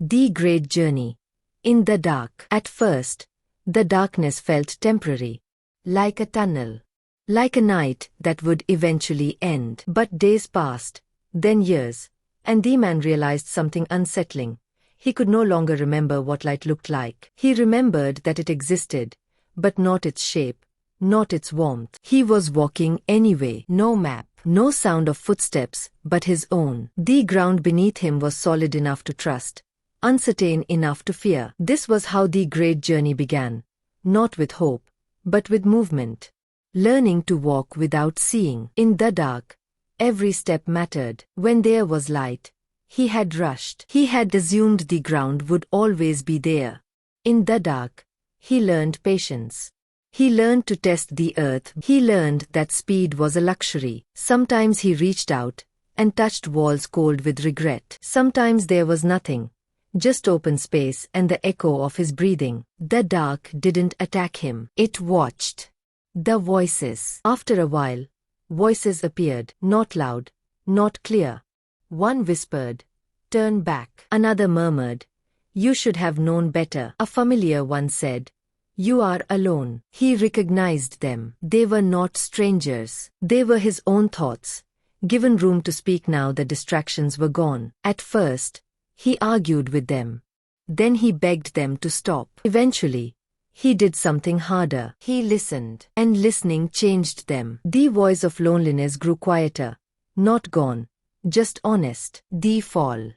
The Great Journey. In the dark. At first, the darkness felt temporary. Like a tunnel. Like a night that would eventually end. But days passed, then years, and the man realized something unsettling. He could no longer remember what light looked like. He remembered that it existed, but not its shape, not its warmth. He was walking anyway. No map, no sound of footsteps, but his own. The ground beneath him was solid enough to trust, uncertain enough to fear. This was how the great journey began. Not with hope, but with movement. Learning to walk without seeing. In the dark, every step mattered. When there was light, he had rushed. He had assumed the ground would always be there. In the dark, he learned patience. He learned to test the earth. He learned that speed was a luxury. Sometimes he reached out and touched walls cold with regret. Sometimes there was nothing, just open space and the echo of his breathing. The dark didn't attack him. It watched. The voices. After a while, voices appeared, not loud, not clear. One whispered, "Turn back." Another murmured, "You should have known better." A familiar one said, "You are alone." He recognized them. They were not strangers. They were his own thoughts, given room to speak now that distractions were gone. At first, he argued with them. Then he begged them to stop. Eventually, he did something harder. He listened, and listening changed them. The voice of loneliness grew quieter, not gone, just honest. The fall.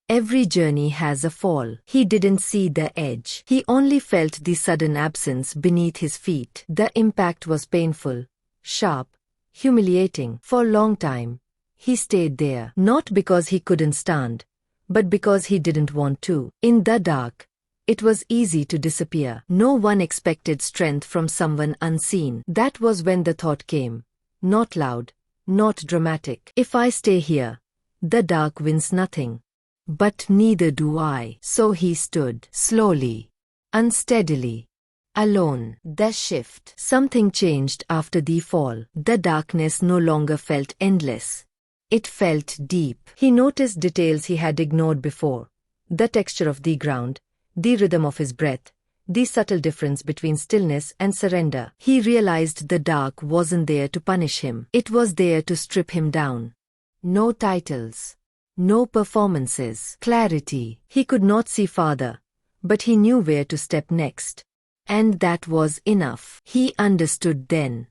Every journey has a fall. He didn't see the edge. He only felt the sudden absence beneath his feet. The impact was painful, sharp, humiliating. For a long time, he stayed there. Not because he couldn't stand, but because he didn't want to. In the dark, it was easy to disappear. No one expected strength from someone unseen. That was when the thought came. Not loud, not dramatic. If I stay here, the dark wins nothing. But neither do I. So he stood, slowly, unsteadily, alone. The shift. Something changed after the fall. The darkness no longer felt endless. It felt deep. He noticed details he had ignored before. The texture of the ground, the rhythm of his breath, the subtle difference between stillness and surrender. He realized the dark wasn't there to punish him. It was there to strip him down. No titles. No performances. Clarity. He could not see farther, but he knew where to step next. And that was enough. He understood then.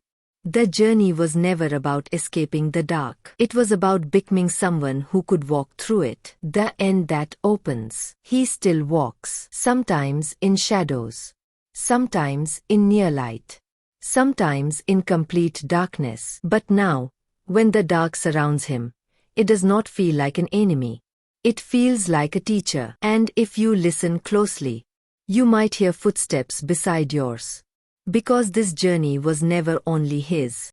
The journey was never about escaping the dark. It was about becoming someone who could walk through it. The end that opens. He still walks. Sometimes in shadows. Sometimes in near light. Sometimes in complete darkness. But now, when the dark surrounds him, it does not feel like an enemy. It feels like a teacher. And if you listen closely, you might hear footsteps beside yours. Because this journey was never only his.